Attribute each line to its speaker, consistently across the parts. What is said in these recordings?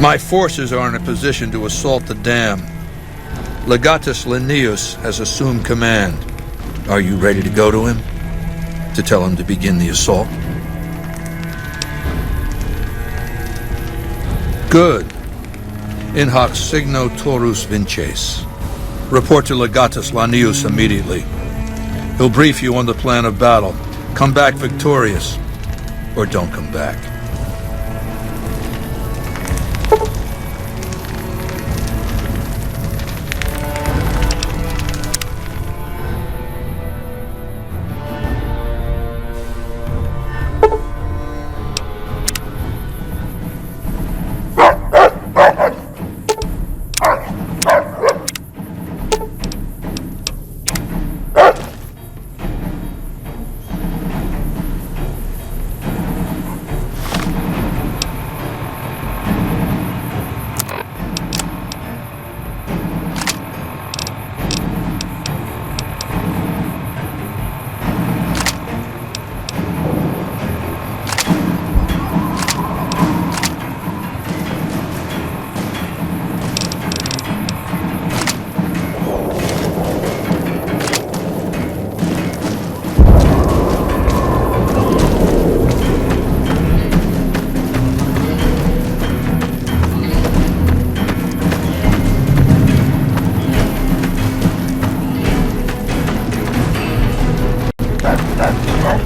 Speaker 1: My forces are in a position to assault the dam. Legatus Linnaeus has assumed command. Are you ready to go to him? To tell him to begin the assault? Good. In hoc signo torus vinces. Report to Legatus Linnaeus immediately. He'll brief you on the plan of battle. Come back victorious, or don't come back.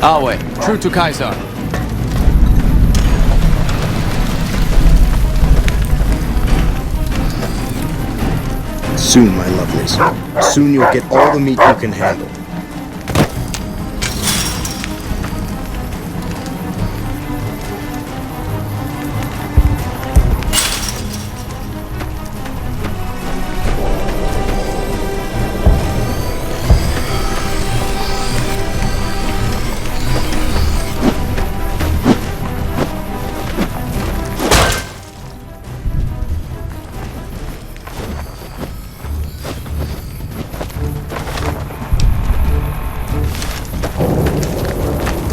Speaker 2: Alway, true to Caesar.
Speaker 3: Soon, my lovelies. Soon you'll get all the meat you can handle.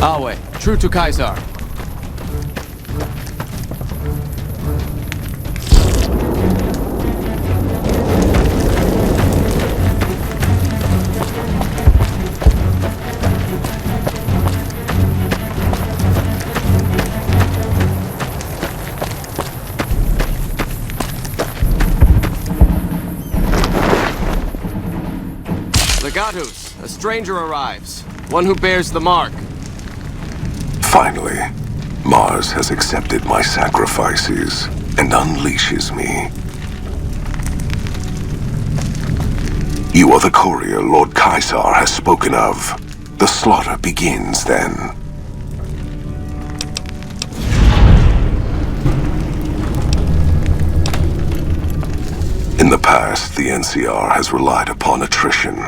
Speaker 2: Alway, true to Caesar. Legatus, a stranger arrives. One who bears the mark.
Speaker 4: Finally, Mars has accepted my sacrifices and unleashes me. You are the courier Lord Caesar has spoken of. The slaughter begins then. In the past, the NCR has relied upon attrition,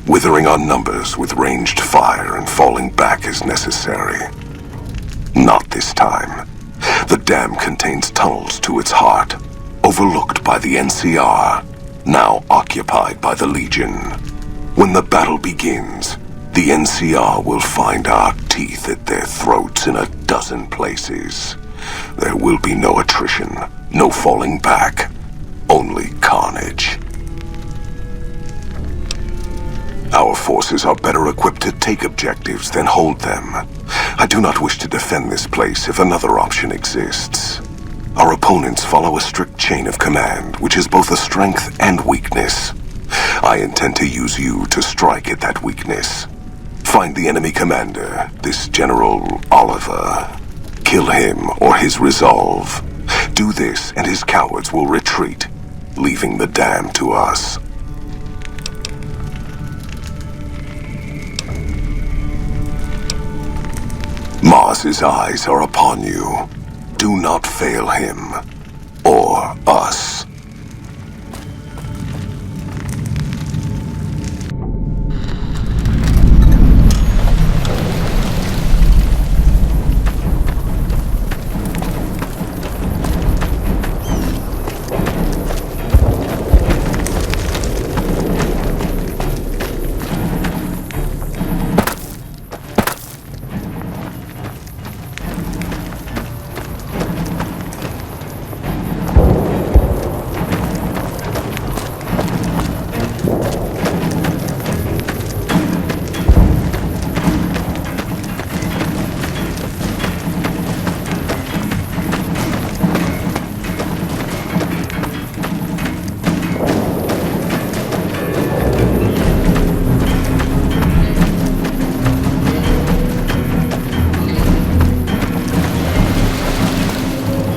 Speaker 4: withering our numbers with ranged fire and falling back as necessary. Not this time. The dam contains tunnels to its heart, overlooked by the NCR, now occupied by the Legion. When the battle begins, the NCR will find our teeth at their throats in a dozen places. There will be no attrition, no falling back, only carnage. Our forces are better equipped to take objectives than hold them. I do not wish to defend this place if another option exists. Our opponents follow a strict chain of command, which is both a strength and weakness. I intend to use you to strike at that weakness. Find the enemy commander, this General Oliver. Kill him or his resolve. Do this and his cowards will retreat, leaving the dam to us. Mars's eyes are upon you. Do not fail him, or us.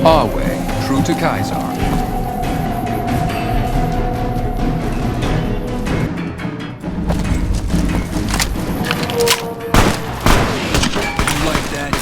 Speaker 5: Our way, true to Kaiser.
Speaker 1: Like that.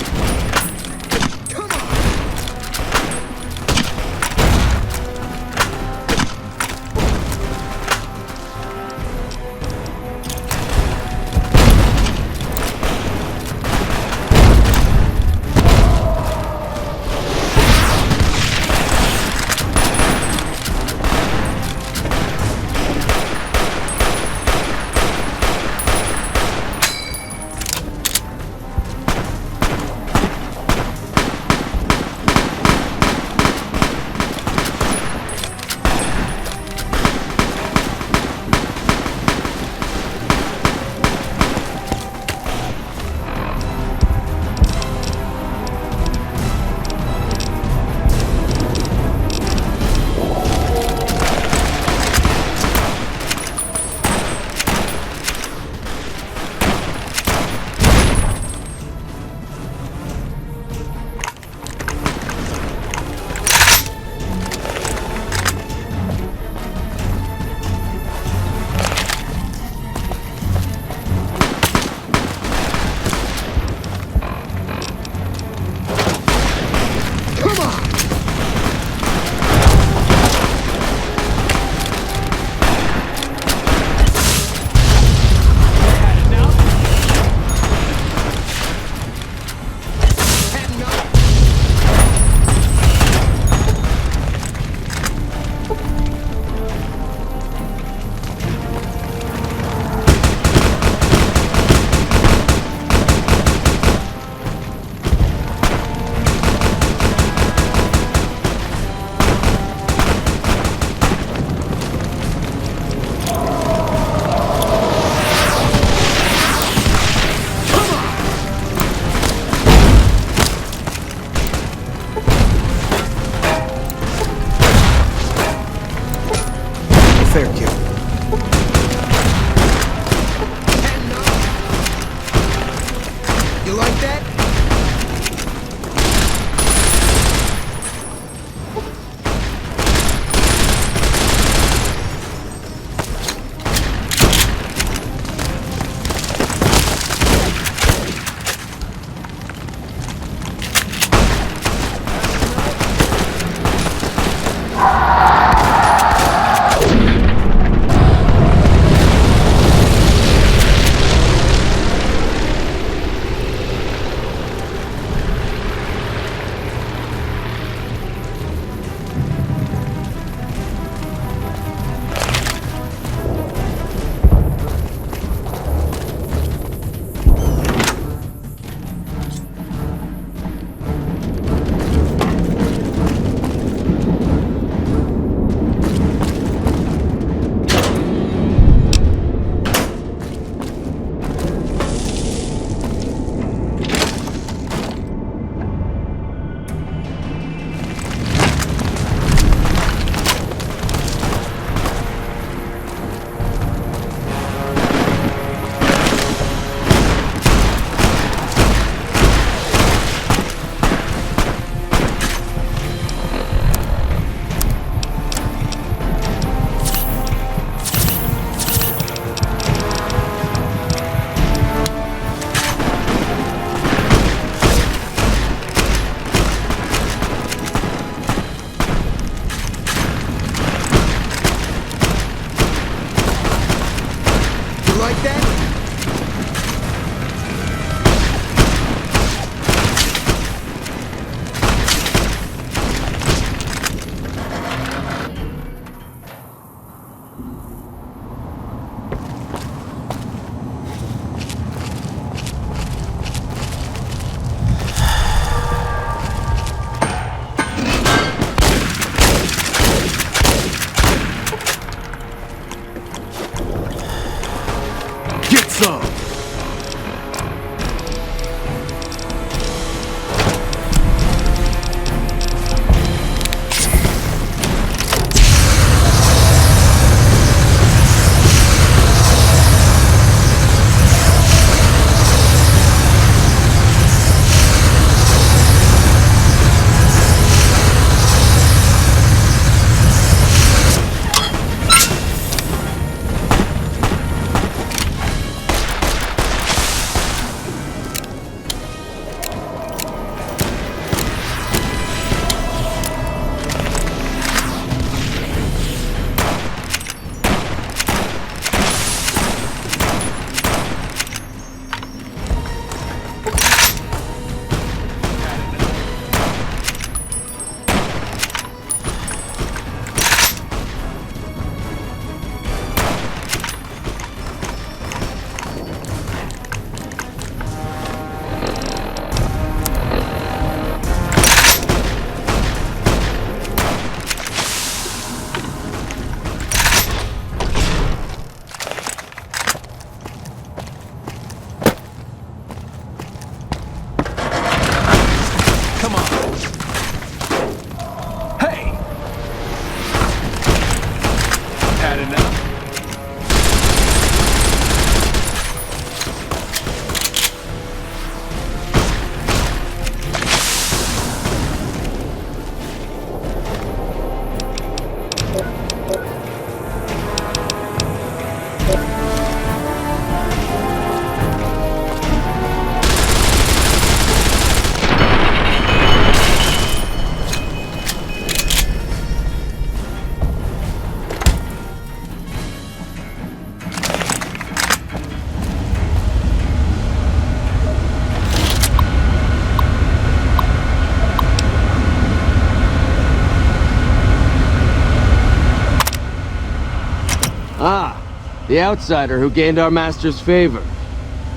Speaker 2: the outsider who gained our master's favor.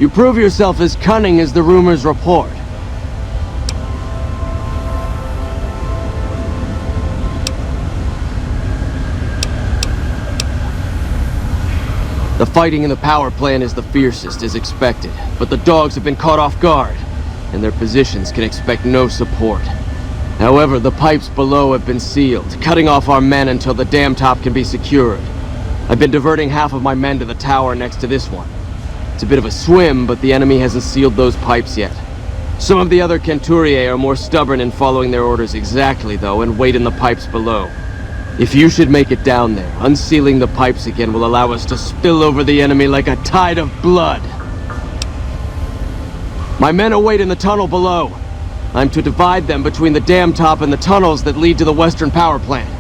Speaker 2: You prove yourself as cunning as the rumors report. The fighting in the power plant is the fiercest, as expected, but the dogs have been caught off guard, and their positions can expect no support. However, the pipes below have been sealed, cutting off our men until the dam top can be secured. I've been diverting half of my men to the tower next to this one. It's a bit of a swim, but the enemy hasn't sealed those pipes yet. Some of the other Centuriae are more stubborn in following their orders exactly, though, and wait in the pipes below. If you should make it down there, unsealing the pipes again will allow us to spill over the enemy like a tide of blood. My men await in the tunnel below. I'm to divide them between the dam top and the tunnels that lead to the western power plant.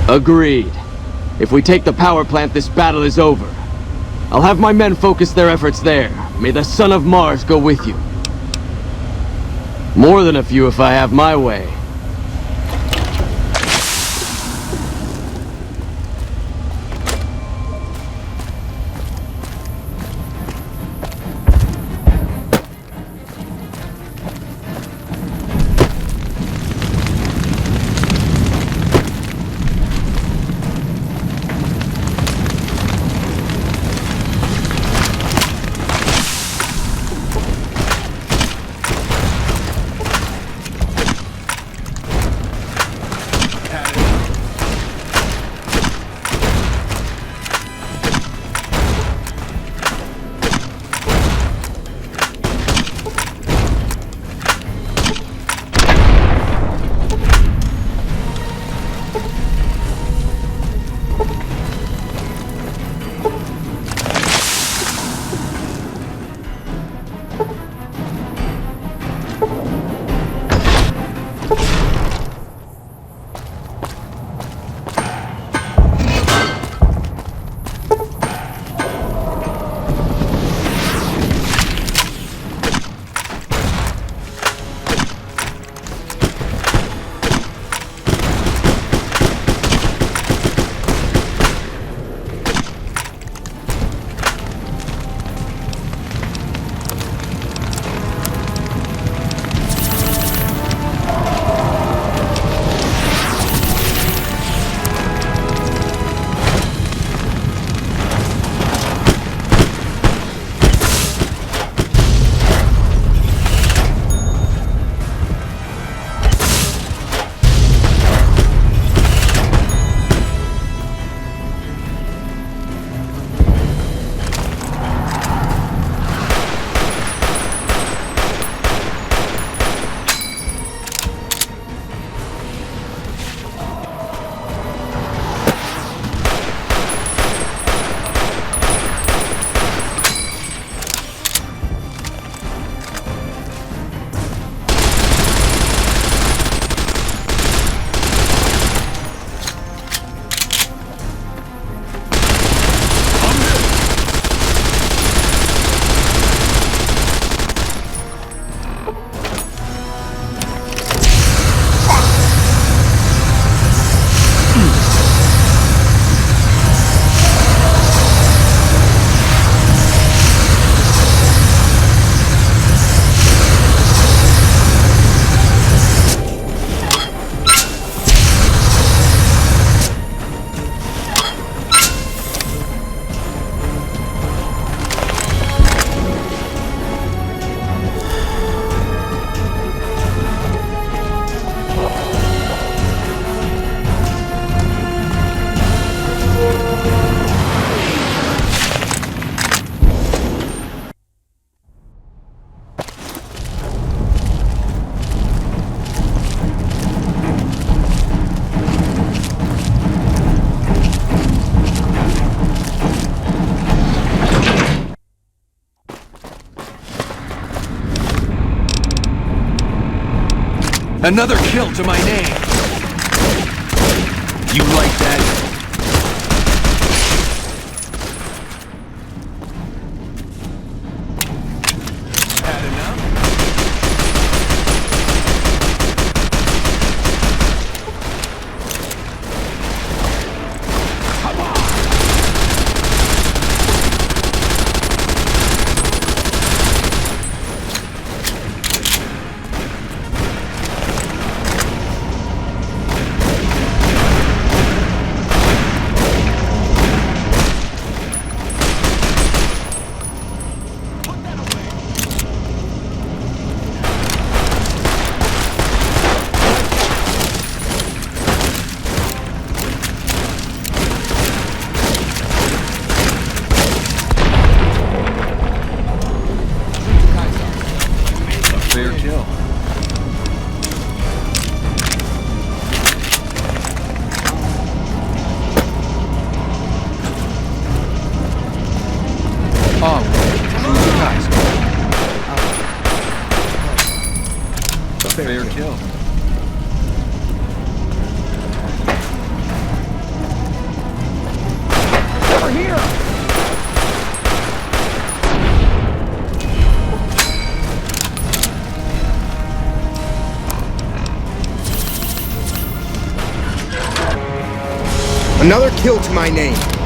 Speaker 2: Agreed. If we take the power plant, this battle is over. I'll have my men focus their efforts there. May the son of Mars go with you. More than a few if I have my way.
Speaker 5: Another kill to my name. You like that? Had kill.
Speaker 2: Over here!
Speaker 3: Another kill to my name.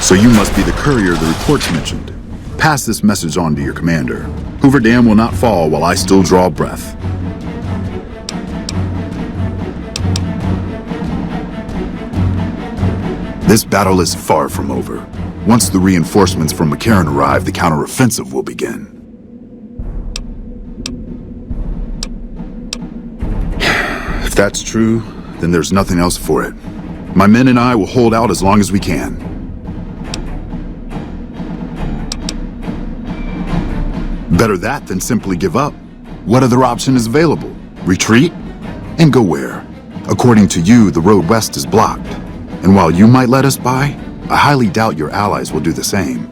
Speaker 6: So you must be the courier the reports mentioned. Pass this message on to your commander. Hoover Dam will not fall while I still draw breath. This battle is far from over. Once the reinforcements from McCarran arrive, the counteroffensive will begin. If that's true, then there's nothing else for it. My men and I will hold out as long as we can. Better that than simply give up. What other option is available? Retreat? And go where? According to you, the road west is blocked. And while you might let us by, I highly doubt your allies will do the same.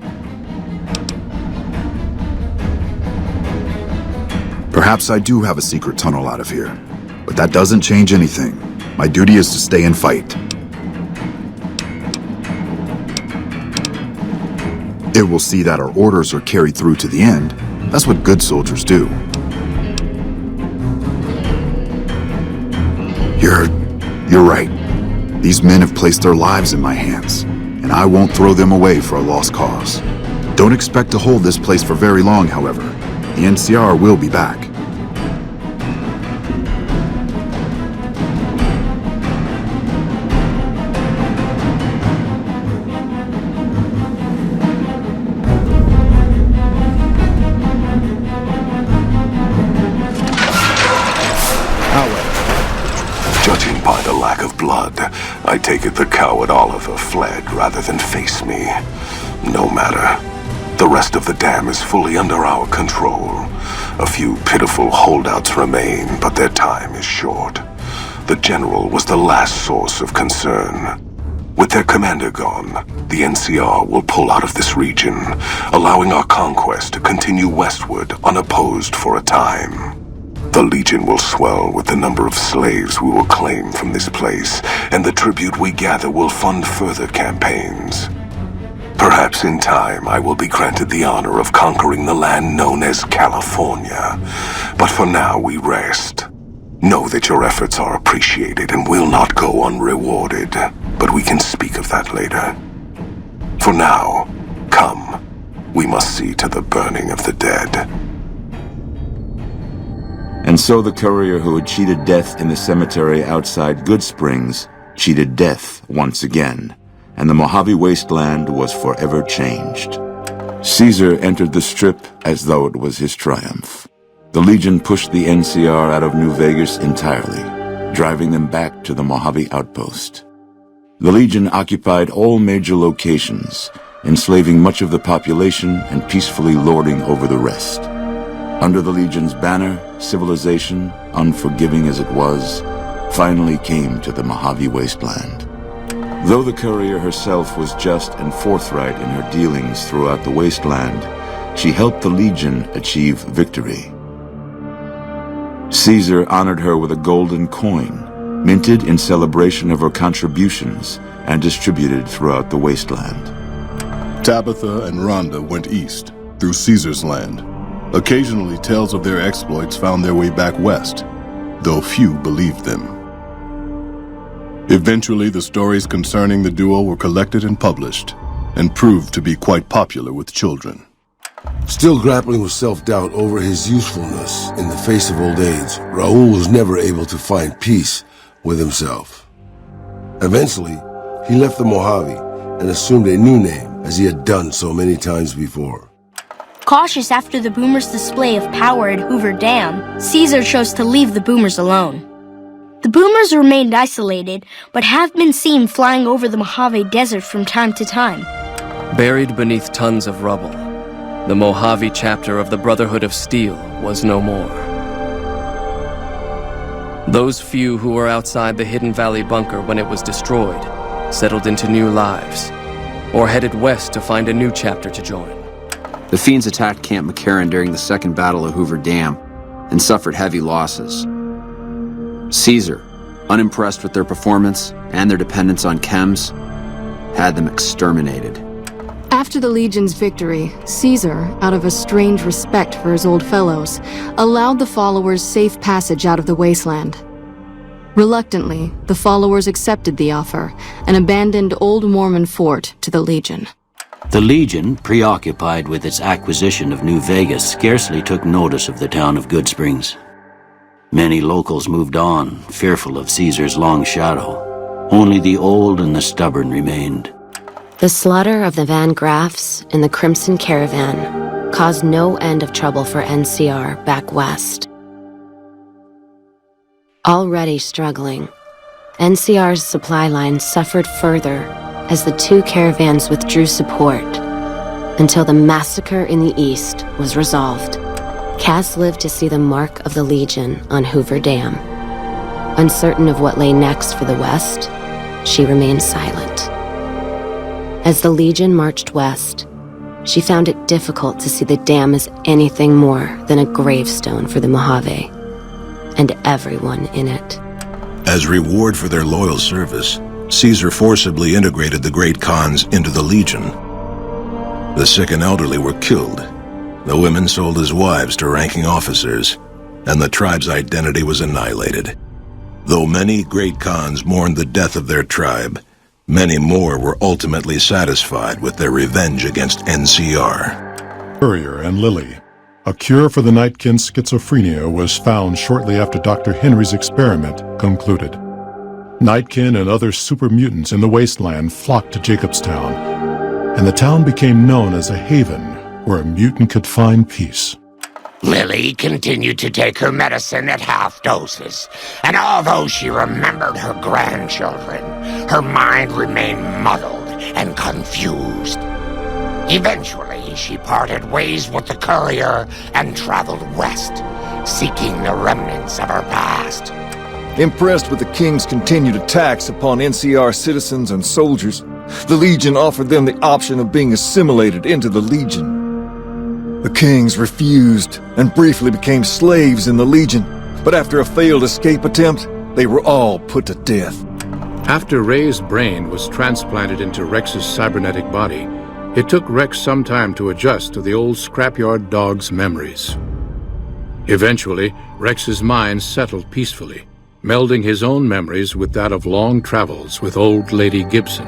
Speaker 6: Perhaps I do have a secret tunnel out of here, but that doesn't change anything. My duty is to stay and fight. It will see that our orders are carried through to the end. That's what good soldiers do. You're right. These men have placed their lives in my hands, and I won't throw them away for a lost cause. Don't expect to hold this place for very long, however. The NCR will be back.
Speaker 4: Judging by the lack of blood, I take it the coward Oliver fled rather than face me. No matter. The rest of the dam is fully under our control. A few pitiful holdouts remain, but their time is short. The general was the last source of concern. With their commander gone, the NCR will pull out of this region, allowing our conquest to continue westward unopposed for a time. The Legion will swell with the number of slaves we will claim from this place, and the tribute we gather will fund further campaigns. Perhaps in time I will be granted the honor of conquering the land known as California. But for now we rest. Know that your efforts are appreciated and will not go unrewarded, but we can speak of that later. For now, come. We must see to the burning of the dead.
Speaker 7: And so the courier who had cheated death in the cemetery outside Good Springs cheated death once again, and the Mojave wasteland was forever changed. Caesar entered the Strip as though it was his triumph. The Legion pushed the NCR out of New Vegas entirely, driving them back to the Mojave outpost. The Legion occupied all major locations, enslaving much of the population and peacefully lording over the rest. Under the Legion's banner, civilization, unforgiving as it was, finally came to the Mojave wasteland. Though the courier herself was just and forthright in her dealings throughout the wasteland, she helped the Legion achieve victory. Caesar honored her with a golden coin, minted in celebration of her contributions and distributed throughout the wasteland.
Speaker 8: Tabitha and Rhonda went east, through Caesar's land. Occasionally, tales of their exploits found their way back west, though few believed them. Eventually, the stories concerning the duo were collected and published, and proved to be quite popular with children.
Speaker 9: Still grappling with self-doubt over his usefulness in the face of old age, Raul was never able to find peace with himself. Eventually, he left the Mojave and assumed a new name, as he had done so many times before.
Speaker 10: Cautious after the Boomers' display of power at Hoover Dam, Caesar chose to leave the Boomers alone. The Boomers remained isolated, but have been seen flying over the Mojave Desert from time to time.
Speaker 2: Buried beneath tons of rubble, the Mojave chapter of the Brotherhood of Steel was no more. Those few who were outside the Hidden Valley bunker when it was destroyed settled into new lives, or headed west to find a new chapter to join.
Speaker 11: The Fiends attacked Camp McCarran during the Second Battle of Hoover Dam and suffered heavy losses. Caesar, unimpressed with their performance and their dependence on chems, had them exterminated.
Speaker 12: After the Legion's victory, Caesar, out of a strange respect for his old fellows, allowed the followers safe passage out of the wasteland. Reluctantly, the followers accepted the offer and abandoned Old Mormon Fort to the Legion.
Speaker 13: The Legion, preoccupied with its acquisition of New Vegas, scarcely took notice of the town of Goodsprings. Many locals moved on, fearful of Caesar's long shadow. Only the old and the stubborn remained.
Speaker 14: The slaughter of the Van Graffs in the Crimson Caravan caused no end of trouble for NCR back west. Already struggling, NCR's supply line suffered further as the two caravans withdrew support until the massacre in the east was resolved. Cass lived to see the mark of the Legion on Hoover Dam. Uncertain of what lay next for the west, she remained silent. As the Legion marched west, she found it difficult to see the dam as anything more than a gravestone for the Mojave and everyone in it.
Speaker 15: As reward for their loyal service, Caesar forcibly integrated the great Khans into the Legion. The sick and elderly were killed. The women sold as wives to ranking officers, and the tribe's identity was annihilated. Though many great Khans mourned the death of their tribe, many more were ultimately satisfied with their revenge against NCR.
Speaker 16: Courier and Lily. A cure for the Nightkin's schizophrenia was found shortly after Dr. Henry's experiment concluded. Nightkin and other super mutants in the wasteland flocked to Jacobstown, and the town became known as a haven where a mutant could find peace.
Speaker 17: Lily continued to take her medicine at half doses, and although she remembered her grandchildren, her mind remained muddled and confused. Eventually, she parted ways with the courier and traveled west, seeking the remnants of her past.
Speaker 18: Impressed with the King's continued attacks upon NCR citizens and soldiers, the Legion offered them the option of being assimilated into the Legion. The Kings refused and briefly became slaves in the Legion, but after a failed escape attempt, they were all put to death.
Speaker 19: After Ray's brain was transplanted into Rex's cybernetic body, it took Rex some time to adjust to the old scrapyard dog's memories. Eventually, Rex's mind settled peacefully, melding his own memories with that of long travels with old Lady Gibson.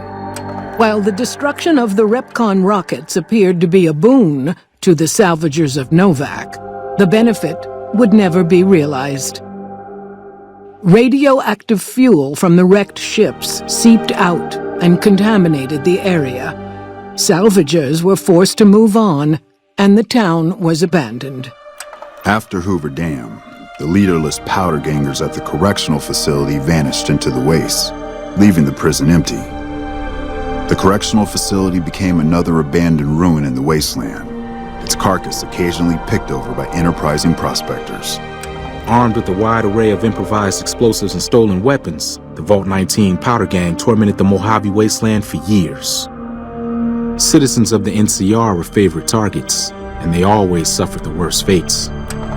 Speaker 20: While the destruction of the Repcon rockets appeared to be a boon to the salvagers of Novak, the benefit would never be realized. Radioactive fuel from the wrecked ships seeped out and contaminated the area. Salvagers were forced to move on, and the town was abandoned.
Speaker 6: After Hoover Dam, the leaderless powder gangers at the correctional facility vanished into the wastes, leaving the prison empty. The correctional facility became another abandoned ruin in the wasteland, its carcass occasionally picked over by enterprising prospectors.
Speaker 21: Armed with a wide array of improvised explosives and stolen weapons, the Vault 19 powder gang tormented the Mojave wasteland for years. Citizens of the NCR were favorite targets, and they always suffered the worst fates.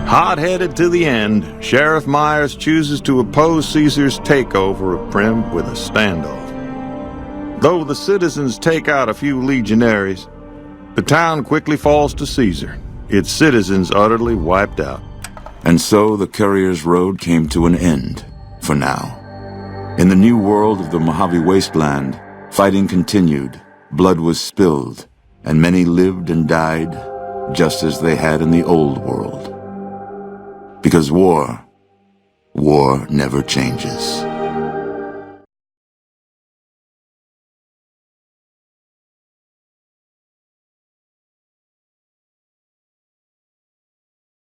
Speaker 22: Hot-headed to the end, Sheriff Myers chooses to oppose Caesar's takeover of Primm with a standoff. Though the citizens take out a few legionaries, the town quickly falls to Caesar, its citizens utterly wiped out.
Speaker 7: And so the courier's road came to an end, for now. In the new world of the Mojave Wasteland, fighting continued, blood was spilled, and many lived and died just as they had in the old world. Because war never changes.